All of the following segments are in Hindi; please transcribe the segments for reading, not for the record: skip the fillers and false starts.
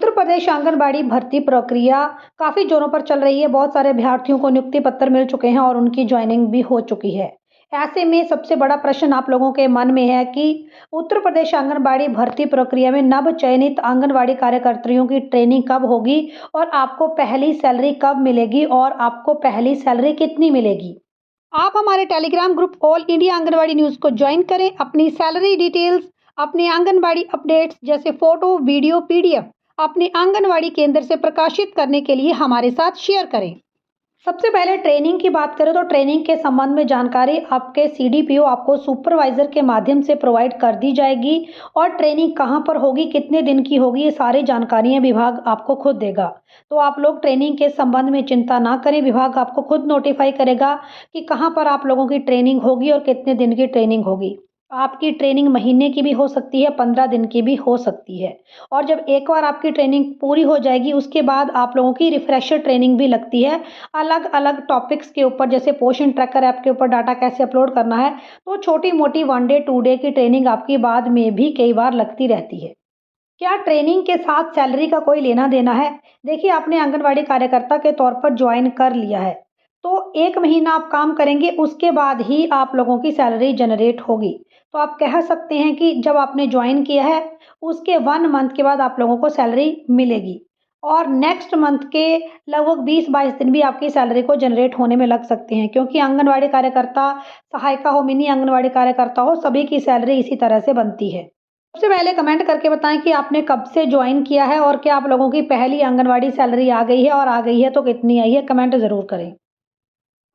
उत्तर प्रदेश आंगनबाड़ी भर्ती प्रक्रिया काफ़ी जोरों पर चल रही है। बहुत सारे अभ्यर्थियों को नियुक्ति पत्र मिल चुके हैं और उनकी ज्वाइनिंग भी हो चुकी है। ऐसे में सबसे बड़ा प्रश्न आप लोगों के मन में है कि उत्तर प्रदेश आंगनबाड़ी भर्ती प्रक्रिया में नव चयनित आंगनबाड़ी कार्यकर्तियों की ट्रेनिंग कब होगी और आपको पहली सैलरी कब मिलेगी और आपको पहली सैलरी कितनी मिलेगी। आप हमारे Telegram group all India anganwadi news को ज्वाइन करें। अपनी सैलरी डिटेल्स, अपने आंगनबाड़ी अपडेट्स जैसे फ़ोटो, वीडियो, पीडीएफ अपने आंगनबाड़ी केंद्र से प्रकाशित करने के लिए हमारे साथ शेयर करें। सबसे पहले ट्रेनिंग की बात करें तो ट्रेनिंग के संबंध में जानकारी आपके सीडीपीओ आपको सुपरवाइजर के माध्यम से प्रोवाइड कर दी जाएगी और ट्रेनिंग कहां पर होगी, कितने दिन की होगी, ये सारी जानकारियां विभाग आपको खुद देगा। तो आप लोग ट्रेनिंग के संबंध में चिंता ना करें, विभाग आपको खुद नोटिफाई करेगा कि कहां पर आप लोगों की ट्रेनिंग होगी और कितने दिन की ट्रेनिंग होगी। आपकी ट्रेनिंग महीने की भी हो सकती है, 15 दिन की भी हो सकती है। और जब एक बार आपकी ट्रेनिंग पूरी हो जाएगी उसके बाद आप लोगों की रिफ्रेशर ट्रेनिंग भी लगती है अलग-अलग टॉपिक्स के ऊपर, जैसे पोषण ट्रैकर ऐप के ऊपर डाटा कैसे अपलोड करना है। तो छोटी-मोटी 1 डे 2 डे की ट्रेनिंग आपकी बाद में भी कई बार लगती रहती है। क्या ट्रेनिंग के साथ सैलरी का कोई लेना-देना है? देखिए, आपने आंगनवाड़ी कार्यकर्ता के तौर पर जॉइन कर लिया है, तो 1 महीना आप काम करेंगे, उसके बाद ही आप लोगों की सैलरी जनरेट होगी। तो आप कह सकते हैं कि जब आपने जॉइन किया है, उसके 1 मंथ के बाद आप लोगों को सैलरी मिलेगी और नेक्स्ट मंथ के लगभग 20-22 दिन भी आपकी सैलरी को जनरेट होने में लग सकते हैं, क्योंकि आंगनवाड़ी कार्यकर्ता, सहायिका हो, मिनी आंगनवाड़ी कार्यकर्ता हो, सभी की सैलरी इसी तरह से बनती है। सबसे पहले कमेंट करके बताएं कि आपने कब से ज्वाइन किया है और क्या आप लोगों की पहली आंगनवाड़ी सैलरी आ गई है और आ गई है तो कितनी आई है, कमेंट ज़रूर करें।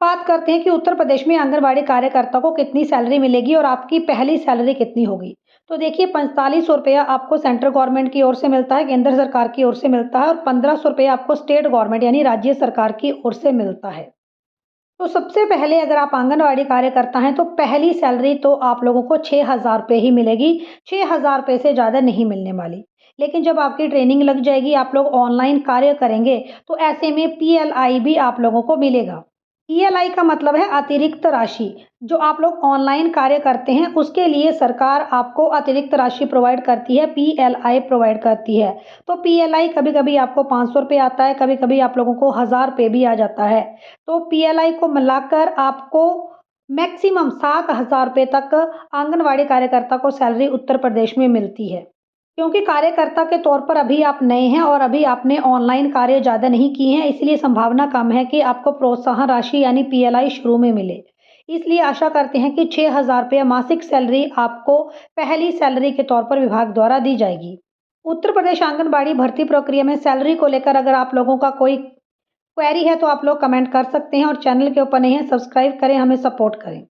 बात करते हैं कि उत्तर प्रदेश में आंगनबाड़ी कार्यकर्ता को कितनी सैलरी मिलेगी और आपकी पहली सैलरी कितनी होगी। तो देखिए, 4500 रुपया आपको सेंट्रल गवर्नमेंट की ओर से मिलता है, केंद्र सरकार की ओर से मिलता है और 1500 रुपया आपको स्टेट गवर्नमेंट यानी राज्य सरकार की ओर से मिलता है। तो सबसे पहले अगर आप आंगनवाड़ी कार्यकर्ता हैं तो पहली सैलरी तो आप लोगों को 6000 रुपये ही मिलेगी। 6000 रुपये से ज़्यादा नहीं मिलने वाली। लेकिन जब आपकी ट्रेनिंग लग जाएगी, आप लोग ऑनलाइन कार्य करेंगे, तो ऐसे में पीएलआई भी आप लोगों को मिलेगा। पीएलआई का मतलब है अतिरिक्त राशि। जो आप लोग ऑनलाइन कार्य करते हैं उसके लिए सरकार आपको अतिरिक्त राशि प्रोवाइड करती है, पीएलआई प्रोवाइड करती है। तो पीएलआई कभी-कभी आपको 500 रुपये आता है, कभी-कभी आप लोगों को 1000 रुपये भी आ जाता है। तो पीएलआई को मिलाकर आपको मैक्सिमम 7000 रुपये तक आंगनवाड़ी कार्यकर्ता को सैलरी उत्तर प्रदेश में मिलती है। क्योंकि कार्यकर्ता के तौर पर अभी आप नए हैं और अभी आपने ऑनलाइन कार्य ज़्यादा नहीं किए हैं, इसलिए संभावना कम है कि आपको प्रोत्साहन राशि यानी पीएलआई शुरू में मिले। इसलिए आशा करते हैं कि 6000 रुपये मासिक सैलरी आपको पहली सैलरी के तौर पर विभाग द्वारा दी जाएगी। उत्तर प्रदेश आंगनबाड़ी भर्ती प्रक्रिया में सैलरी को लेकर अगर आप लोगों का कोई क्वेरी है तो आप लोग कमेंट कर सकते हैं और चैनल के ऊपर नहीं है, सब्सक्राइब करें, हमें सपोर्ट करें।